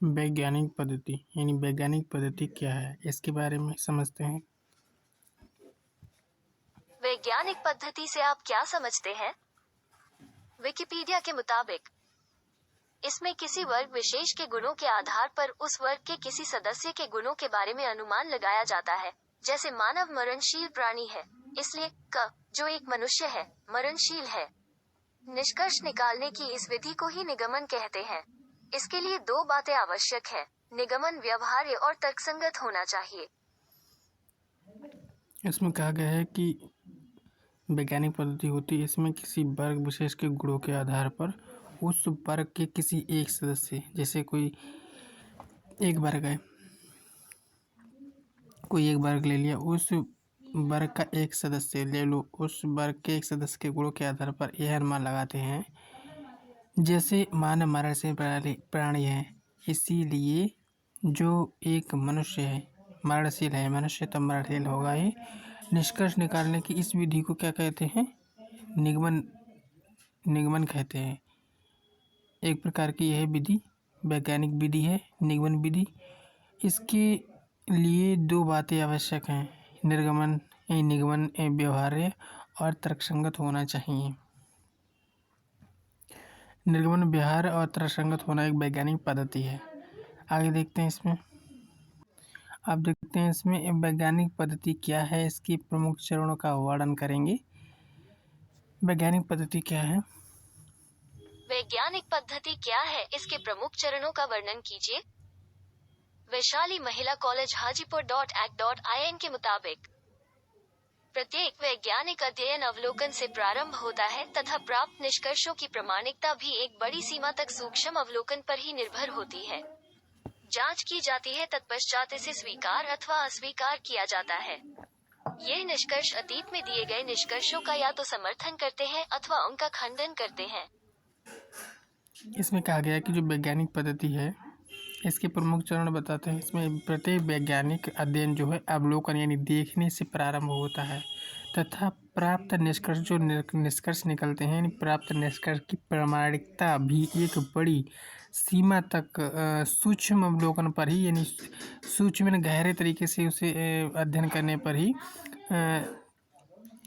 वैज्ञानिक पद्धति यानी वैज्ञानिक पद्धति क्या है, इसके बारे में समझते हैं। वैज्ञानिक पद्धति से आप क्या समझते हैं? विकिपीडिया के मुताबिक इसमें किसी वर्ग विशेष के गुणों के आधार पर उस वर्ग के किसी सदस्य के गुणों के बारे में अनुमान लगाया जाता है। जैसे मानव मरणशील प्राणी है, इसलिए क जो एक मनुष्य है मरणशील है। निष्कर्ष निकालने की इस विधि को ही निगमन कहते हैं। इसके लिए दो बातें आवश्यक है। निगमन व्यवहार्य और तर्कसंगत होना चाहिए। इसमें कहा गया है कि वैज्ञानिक पद्धति होती है, इसमें किसी वर्ग विशेष के गुणों के आधार पर उस वर्ग के किसी एक सदस्य, जैसे कोई एक वर्ग है, कोई एक वर्ग ले लिया, उस वर्ग का एक सदस्य ले लो, उस वर्ग के एक सदस्य के गुणों के आधार पर यह अनुमान लगाते हैं। जैसे मानव मरणशील प्राणी है, इसीलिए जो एक मनुष्य है मरणशील है, मनुष्य तो मरणशील होगा ही। निष्कर्ष निकालने की इस विधि को क्या कहते हैं? निगमन कहते हैं। एक प्रकार की यह विधि वैज्ञानिक विधि है, निगमन विधि। इसके लिए दो बातें आवश्यक हैं। निगमन व्यवहार्य और तर्कसंगत होना चाहिए। निर्गमन व्यवहार्य और तर्कसंगत होना एक वैज्ञानिक पद्धति है। आगे देखते हैं इसमें। अब देखते हैं इसमें वैज्ञानिक पद्धति क्या है, इसकी प्रमुख चरणों का वर्णन करेंगे। वैज्ञानिक पद्धति क्या है? वैज्ञानिक पद्धति क्या है, इसके प्रमुख चरणों का वर्णन कीजिए। वैशाली महिला कॉलेज हाजीपुर.ac.in के मुताबिक प्रत्येक वैज्ञानिक अध्ययन अवलोकन से प्रारंभ होता है तथा प्राप्त निष्कर्षों की प्रामाणिकता भी एक बड़ी सीमा तक सूक्ष्म अवलोकन पर ही निर्भर होती है। जांच की जाती है, तत्पश्चात इसे स्वीकार अथवा अस्वीकार किया जाता है। यह निष्कर्ष अतीत में दिए गए निष्कर्षों का या तो समर्थन करते हैं अथवा उनका खंडन करते हैं। इसमें कहा गया कि जो वैज्ञानिक पद्धति है, इसके प्रमुख चरण बताते हैं। इसमें प्रत्येक वैज्ञानिक अध्ययन जो है अवलोकन यानी देखने से प्रारंभ होता है तथा प्राप्त निष्कर्ष जो निष्कर्ष निकलते हैं, यानी प्राप्त निष्कर्ष की प्रामाणिकता भी एक बड़ी सीमा तक सूक्ष्म अवलोकन पर ही, यानी सूक्ष्म गहरे तरीके से उसे अध्ययन करने पर ही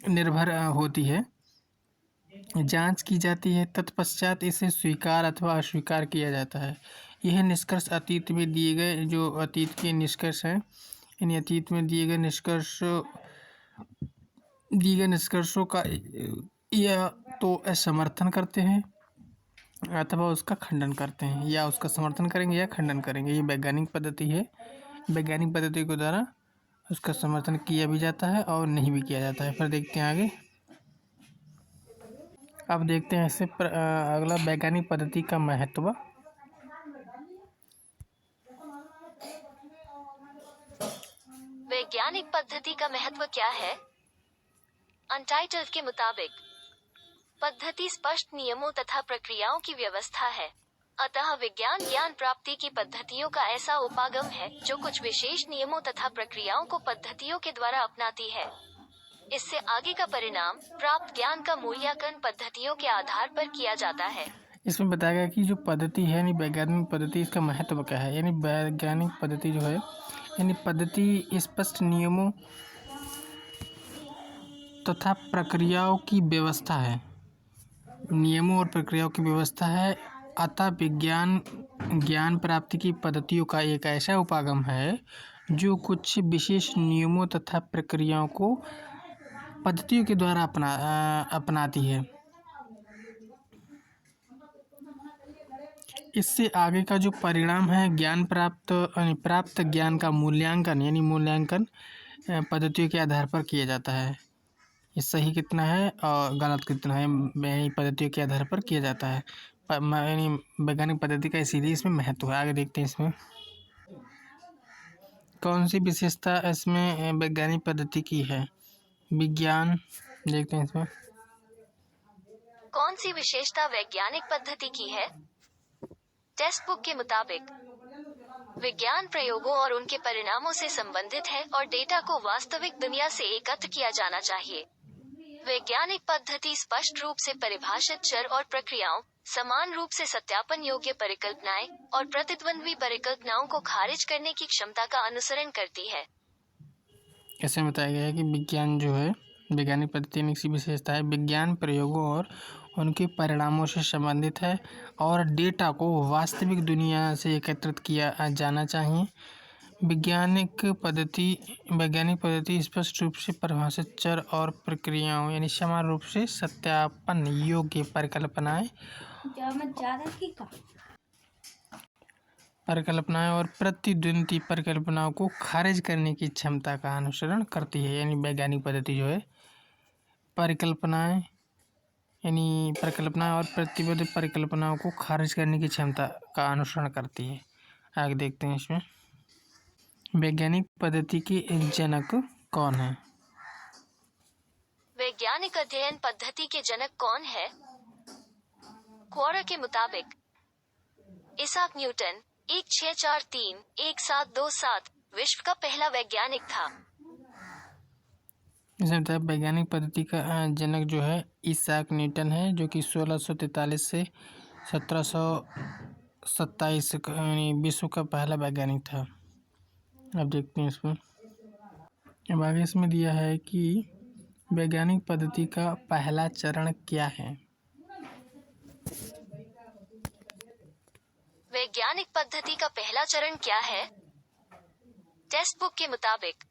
निर्भर होती है। जांच की जाती है, तत्पश्चात इसे स्वीकार अथवा अस्वीकार किया जाता है। यह निष्कर्ष अतीत में दिए गए जो अतीत के निष्कर्ष हैं, इन अतीत में दिए गए निष्कर्षों का या तो समर्थन करते हैं अथवा उसका खंडन करते हैं, या उसका समर्थन करेंगे या खंडन करेंगे। ये वैज्ञानिक पद्धति है। वैज्ञानिक पद्धति के द्वारा उसका समर्थन किया भी जाता है और नहीं भी किया जाता है। फिर देखते हैं आगे। अब देखते हैं इससे अगला वैज्ञानिक पद्धति का महत्व। वैज्ञानिक पद्धति का महत्व क्या है? अनटाइटल्ड के मुताबिक पद्धति स्पष्ट नियमों तथा प्रक्रियाओं की व्यवस्था है। अतः विज्ञान ज्ञान प्राप्ति की पद्धतियों का ऐसा उपागम है जो कुछ विशेष नियमों तथा प्रक्रियाओं को पद्धतियों के द्वारा अपनाती है। इससे आगे का परिणाम प्राप्त ज्ञान का मूल्यांकन पद्धतियों के आधार पर किया जाता है। इसमें बताया गया कि जो पद्धति है यानी वैज्ञानिक पद्धति, इसका महत्व क्या है। यानी वैज्ञानिक पद्धति जो है यानी पद्धति स्पष्ट नियमों तथा प्रक्रियाओं की व्यवस्था है। नियमों और प्रक्रियाओं की व्यवस्था है। अतः विज्ञान ज्ञान प्राप्ति की पद्धतियों का एक ऐसा उपागम है जो कुछ विशेष नियमों तथा प्रक्रियाओं को पद्धतियों के द्वारा अपनाती है। इससे आगे का जो परिणाम है ज्ञान प्राप्त ज्ञान का मूल्यांकन यानी मूल्यांकन पद्धतियों के आधार पर किया जाता है। ये सही कितना है और गलत कितना है, पद्धतियों के आधार पर किया जाता है। यानी वैज्ञानिक पद्धति का इसीलिए इसमें महत्व है। आगे देखते हैं इसमें कौन सी विशेषता इसमें वैज्ञानिक पद्धति की है। विज्ञान देखते हैं इसमें कौन सी विशेषता वैज्ञानिक पद्धति की है। टेक्स्ट बुक के मुताबिक विज्ञान प्रयोगों और उनके परिणामों से संबंधित है और डेटा को वास्तविक दुनिया से एकत्र किया जाना चाहिए। वैज्ञानिक पद्धति स्पष्ट रूप से परिभाषित चर और प्रक्रियाओं समान रूप से सत्यापन योग्य परिकल्पनाएं और प्रतिद्वंद्वी परिकल्पनाओं को खारिज करने की क्षमता का अनुसरण करती है। ऐसे बताया गया है कि विज्ञान जो है वैज्ञानिक पद्धति की विशेषता है विज्ञान प्रयोगों और उनके परिणामों से संबंधित है और डेटा को वास्तविक दुनिया से एकत्रित किया जाना चाहिए। वैज्ञानिक पद्धति स्पष्ट रूप से परिभाषित चर और प्रक्रियाओं यानी समान रूप से सत्यापन योग्य परिकल्पनाएं और प्रतिद्वंदी परिकल्पनाओं को खारिज करने की क्षमता का अनुसरण करती है। यानी वैज्ञानिक पद्धति जो है परिकल्पनाएं और प्रतिबद्ध परिकल्पनाओं को खारिज करने की क्षमता का अनुसरण करती है। आगे देखते हैं इसमें वैज्ञानिक पद्धति के जनक कौन है। वैज्ञानिक अध्ययन पद्धति के जनक कौन है? क्वोरा के मुताबिक इसाक न्यूटन 1643-1727 विश्व का पहला वैज्ञानिक था। इसमें बताया वैज्ञानिक पद्धति का जनक जो है इसाक न्यूटन है जो कि 1643 से 1727 यानी विश्व का पहला वैज्ञानिक था। अब देखते हैं इसमें अब आगे इसमें दिया है कि वैज्ञानिक पद्धति का पहला चरण क्या है। वैज्ञानिक पद्धति का पहला चरण क्या है? टेक्स्ट बुक के मुताबिक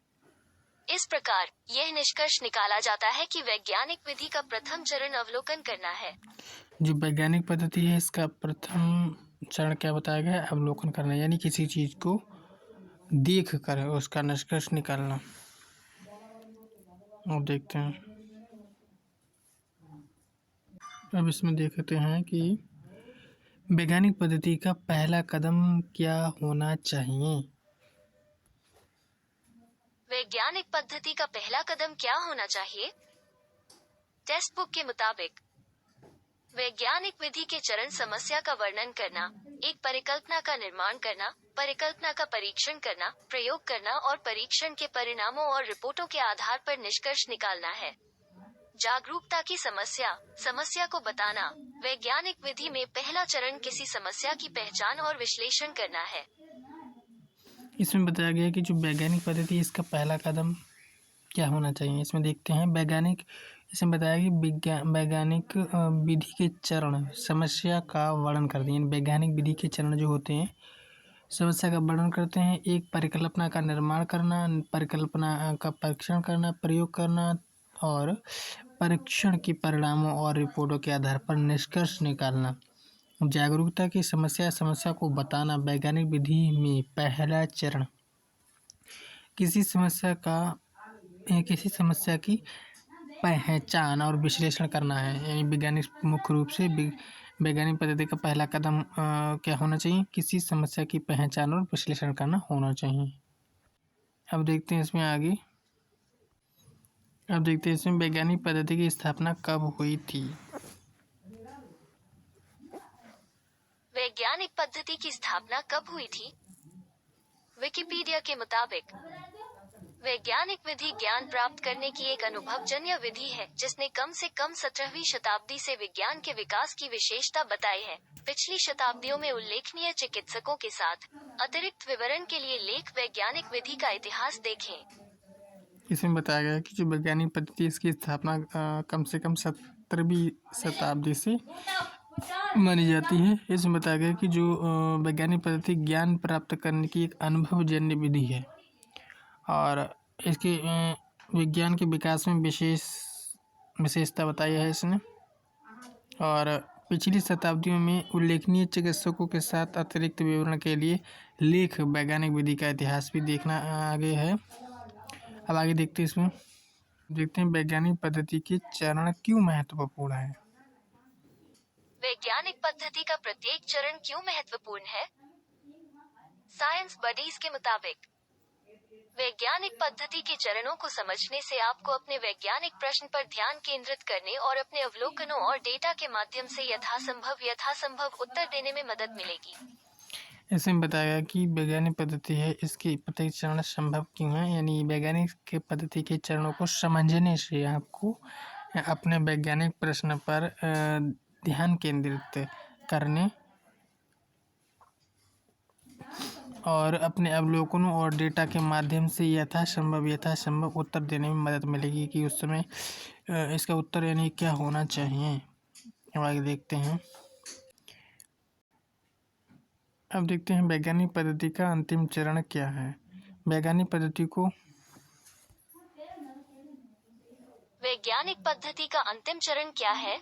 इस प्रकार यह निष्कर्ष निकाला जाता है कि वैज्ञानिक विधि का प्रथम चरण अवलोकन करना है। जो वैज्ञानिक पद्धति है इसका प्रथम चरण क्या बताया गया है? अवलोकन करना यानी किसी चीज को देख कर उसका निष्कर्ष निकालना। अब देखते हैं अब इसमें देखते हैं कि वैज्ञानिक पद्धति का पहला कदम क्या होना चाहिए। वैज्ञानिक पद्धति का पहला कदम क्या होना चाहिए? टेक्स्ट बुक के मुताबिक वैज्ञानिक विधि के चरण समस्या का वर्णन करना, एक परिकल्पना का निर्माण करना, परिकल्पना का परीक्षण करना, प्रयोग करना और परीक्षण के परिणामों और रिपोर्टों के आधार पर निष्कर्ष निकालना है। जागरूकता की समस्या को बताना। वैज्ञानिक विधि में पहला चरण किसी समस्या की पहचान और विश्लेषण करना है। इसमें बताया गया कि जो वैज्ञानिक पद्धति है इसका पहला कदम क्या होना चाहिए। इसमें देखते हैं इसमें बताया कि वैज्ञानिक विधि के चरण समस्या का वर्णन करते हैं। वैज्ञानिक विधि के चरण जो होते हैं समस्या का वर्णन करते हैं। एक परिकल्पना का निर्माण करना, परिकल्पना का परीक्षण करना, प्रयोग करना और परीक्षण के परिणामों और रिपोर्टों के आधार पर निष्कर्ष निकालना। जागरूकता की समस्या को बताना। वैज्ञानिक विधि में पहला चरण किसी समस्या की पहचान और विश्लेषण करना है। यानी वैज्ञानिक मुख्य रूप से वैज्ञानिक पद्धति का पहला कदम क्या होना चाहिए? किसी समस्या की पहचान और विश्लेषण करना होना चाहिए। अब देखते हैं इसमें वैज्ञानिक पद्धति की स्थापना कब हुई थी। वैज्ञानिक पद्धति की स्थापना कब हुई थी? विकिपीडिया के मुताबिक वैज्ञानिक विधि ज्ञान प्राप्त करने की एक अनुभवजन्य विधि है जिसने कम से कम 17वीं शताब्दी से विज्ञान के विकास की विशेषता बताई है। पिछली शताब्दियों में उल्लेखनीय चिकित्सकों के साथ अतिरिक्त विवरण के लिए लेख वैज्ञानिक विधि का इतिहास देखें। इसमें बताया गया है कि जो वैज्ञानिक पद्धति इसकी स्थापना कम से कम 17वीं शताब्दी से मानी जाती है। इसमें बताया गया कि जो वैज्ञानिक पद्धति ज्ञान प्राप्त करने की एक अनुभवजन्य विधि है और इसके विज्ञान के विकास में विशेषता बताई है इसने। और पिछली शताब्दियों में उल्लेखनीय चिकित्सकों के साथ अतिरिक्त विवरण के लिए लेख वैज्ञानिक विधि का इतिहास भी देखना आगे है। अब आगे देखते हैं वैज्ञानिक पद्धति के चरण क्यों महत्वपूर्ण है। वैज्ञानिक पद्धति का प्रत्येक चरण क्यों महत्वपूर्ण है? साइंस बडीज के मुताबिक वैज्ञानिक पद्धति के चरणों को समझने से आपको अपने वैज्ञानिक प्रश्न पर ध्यान केंद्रित करने और अपने अवलोकनों और डेटा के माध्यम से यथासंभव उत्तर देने में मदद मिलेगी। इसमें बताया गया कि वैज्ञानिक पद्धति है इसके प्रत्येक चरण संभव क्यों है। यानी वैज्ञानिक के पद्धति के चरणों को समझने से आपको अपने वैज्ञानिक प्रश्न पर ध्यान केंद्रित करने और अपने अवलोकनों और डेटा के माध्यम से यथासंभव उत्तर देने में मदद मिलेगी कि उस समय इसका उत्तर यानी क्या होना चाहिए। अब आगे देखते हैं। अब देखते हैं वैज्ञानिक पद्धति का अंतिम चरण क्या है। वैज्ञानिक पद्धति का अंतिम चरण क्या है?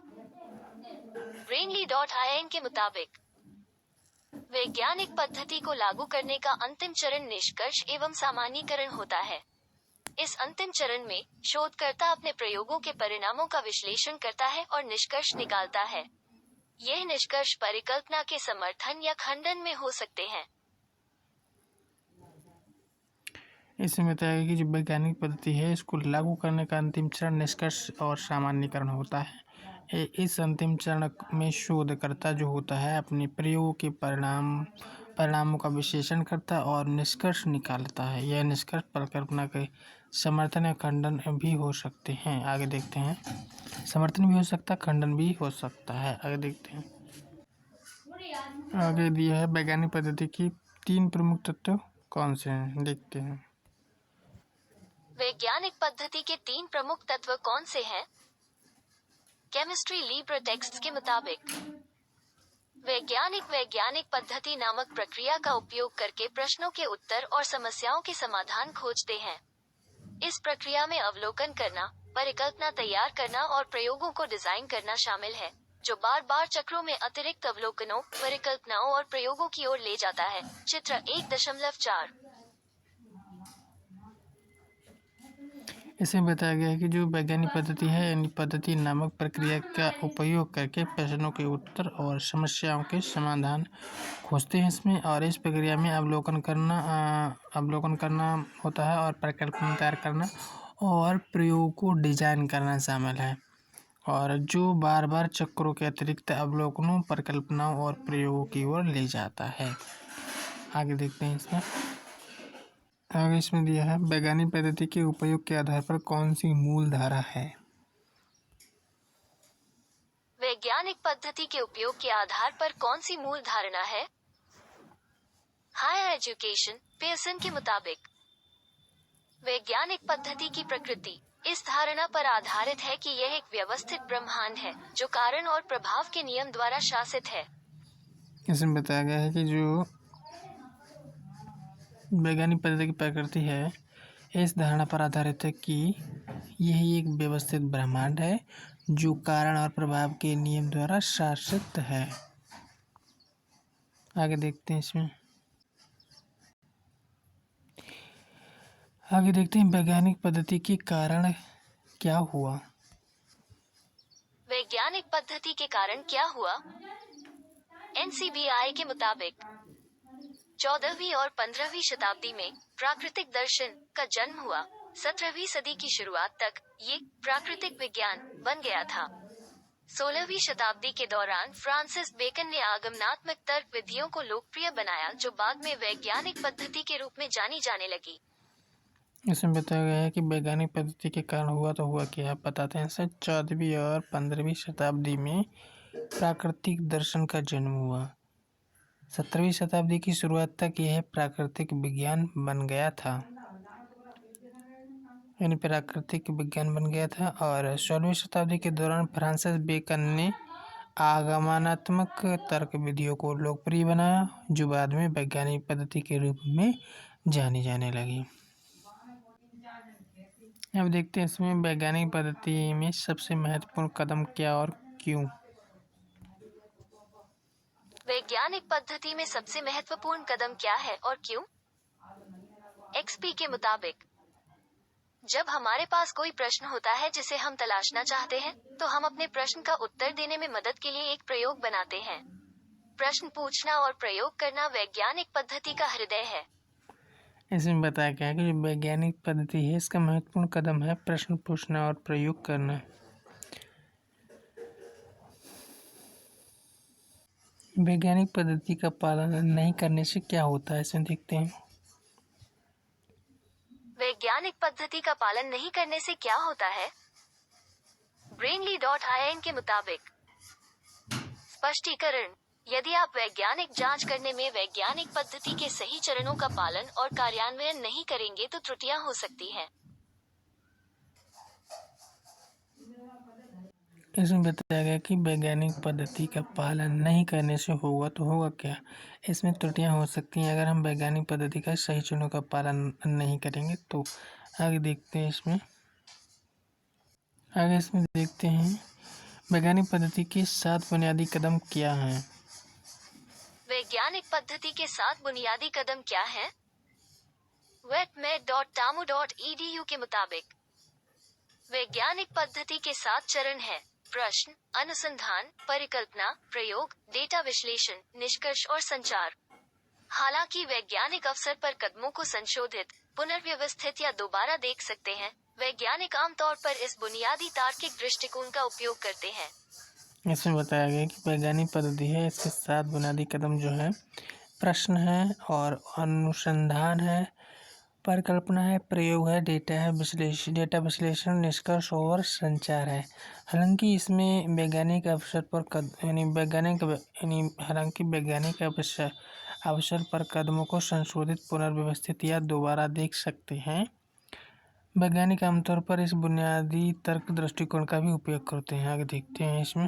Brainly.in के मुताबिक वैज्ञानिक पद्धति को लागू करने का अंतिम चरण निष्कर्ष एवं सामान्यीकरण होता है। इस अंतिम चरण में शोधकर्ता अपने प्रयोगों के परिणामों का विश्लेषण करता है और निष्कर्ष निकालता है। यह निष्कर्ष परिकल्पना के समर्थन या खंडन में हो सकते हैं। इसमें बताया कि जो वैज्ञानिक पद्धति है इसको लागू करने का अंतिम चरण निष्कर्ष और सामान्यीकरण होता है। इस अंतिम चरण में शोधकर्ता जो होता है अपने प्रयोगों के परिणामों का विश्लेषण करता और निष्कर्ष निकालता है। यह निष्कर्ष परिकल्पना के समर्थन या खंडन भी हो सकते हैं। आगे देखते हैं। समर्थन भी हो सकता है, खंडन भी हो सकता है। आगे देखते हैं। आगे दिया है वैज्ञानिक पद्धति की 3 प्रमुख तत्व कौन से हैं, देखते हैं। वैज्ञानिक पद्धति के 3 प्रमुख तत्व कौन से हैं? केमिस्ट्री लिब्रे टेक्स्ट के मुताबिक वैज्ञानिक पद्धति नामक प्रक्रिया का उपयोग करके प्रश्नों के उत्तर और समस्याओं के समाधान खोजते हैं। इस प्रक्रिया में अवलोकन करना, परिकल्पना तैयार करना और प्रयोगों को डिजाइन करना शामिल है, जो बार चक्रों में अतिरिक्त अवलोकनों, परिकल्पनाओं और प्रयोगों की ओर ले जाता है। चित्र 1.4। इसमें बताया गया है कि जो वैज्ञानिक पद्धति है यानी पद्धति नामक प्रक्रिया का उपयोग करके प्रश्नों के उत्तर और समस्याओं के समाधान खोजते हैं इसमें, और इस प्रक्रिया में अवलोकन करना होता है और परिकल्पना तैयार करना और प्रयोग को डिजाइन करना शामिल है, और जो बार चक्रों के अतिरिक्त अवलोकनों, परिकल्पनाओं और प्रयोगों की ओर ले जाता है। आगे देखते हैं इसमें। आगे इसमें दिया है वैज्ञानिक पद्धति के उपयोग के आधार पर कौन सी मूल धारा है। वैज्ञानिक पद्धति के उपयोग के आधार पर कौन सी मूल धारणा है? हायर एजुकेशन पियर्सन के मुताबिक वैज्ञानिक पद्धति की प्रकृति इस धारणा पर आधारित है कि यह एक व्यवस्थित ब्रह्मांड है जो कारण और प्रभाव के नियम द्वारा शासित है। इसमें बताया गया है कि जो वैज्ञानिक पद्धति की प्रकृति है इस धारणा पर आधारित है कि यह एक व्यवस्थित ब्रह्मांड है जो कारण और प्रभाव के नियम द्वारा शासित है। आगे देखते हैं इसमें। आगे देखते हैं वैज्ञानिक पद्धति के कारण क्या हुआ। वैज्ञानिक पद्धति के कारण क्या हुआ? NCBI के मुताबिक 14वीं और 15वीं शताब्दी में प्राकृतिक दर्शन का जन्म हुआ। 17वीं सदी की शुरुआत तक ये प्राकृतिक विज्ञान बन गया था। 16वीं शताब्दी के दौरान फ्रांसिस बेकन ने आगमनात्मक तर्क विधियों को लोकप्रिय बनाया जो बाद में वैज्ञानिक पद्धति के रूप में जानी जाने लगी। इसमें बताया गया है कि वैज्ञानिक पद्धति के कारण हुआ तो हुआ क्या, बताते हैं। 14वीं और 15वीं शताब्दी में प्राकृतिक दर्शन का जन्म हुआ। 17वीं शताब्दी की शुरुआत तक यह प्राकृतिक विज्ञान बन गया था, और 16वीं शताब्दी के दौरान फ्रांसिस बेकन ने आगमनात्मक तर्क विधियों को लोकप्रिय बनाया जो बाद में वैज्ञानिक पद्धति के रूप में जानी जाने लगी। अब देखते हैं इसमें वैज्ञानिक पद्धति में सबसे महत्वपूर्ण कदम क्या और क्यों। वैज्ञानिक पद्धति में सबसे महत्वपूर्ण कदम क्या है और क्यों? XP के मुताबिक जब हमारे पास कोई प्रश्न होता है जिसे हम तलाशना चाहते हैं, तो हम अपने प्रश्न का उत्तर देने में मदद के लिए एक प्रयोग बनाते हैं। प्रश्न पूछना और प्रयोग करना वैज्ञानिक पद्धति का हृदय है। इसमें बताया गया है कि जो वैज्ञानिक पद्धति है इसका महत्वपूर्ण कदम है प्रश्न पूछना और प्रयोग करना। वैज्ञानिक पद्धति का पालन नहीं करने से क्या होता है, इसमें देखते हैं। वैज्ञानिक पद्धति का पालन नहीं करने से क्या होता है? Brainly.in के मुताबिक स्पष्टीकरण। यदि आप वैज्ञानिक जांच करने में वैज्ञानिक पद्धति के सही चरणों का पालन और कार्यान्वयन नहीं करेंगे तो त्रुटियां हो सकती हैं। इसमें बताया गया कि वैज्ञानिक पद्धति का पालन नहीं करने से होगा तो होगा क्या। इसमें त्रुटियां हो सकती हैं अगर हम वैज्ञानिक पद्धति का सही चरणों का पालन नहीं करेंगे तो। आगे देखते हैं इसमें देखते हैं वैज्ञानिक पद्धति के 7 बुनियादी कदम क्या हैं। वैज्ञानिक पद्धति के 7 बुनियादी कदम क्या हैं? wetmed.tamu.edu के मुताबिक वैज्ञानिक पद्धति के 7 चरण हैं: प्रश्न, अनुसंधान, परिकल्पना, प्रयोग, डेटा विश्लेषण, निष्कर्ष और संचार। हालांकि वैज्ञानिक अवसर पर कदमों को संशोधित, पुनर्व्यवस्थित या दोबारा देख सकते हैं, वैज्ञानिक आमतौर पर इस बुनियादी तार्किक दृष्टिकोण का उपयोग करते हैं। इसमें बताया गया कि वैज्ञानिक पद्धति है, इसके 7 बुनियादी कदम जो है प्रश्न है और अनुसंधान है, परिकल्पना है, प्रयोग है, डेटा विश्लेषण, निष्कर्ष और संचार है। हालांकि इसमें वैज्ञानिक अवसर पर वैज्ञानिक अवसर पर कदमों को संशोधित, पुनर्व्यवस्थित या दोबारा देख सकते हैं। वैज्ञानिक आमतौर पर इस बुनियादी तर्क दृष्टिकोण का भी उपयोग करते हैं। आगे देखते हैं इसमें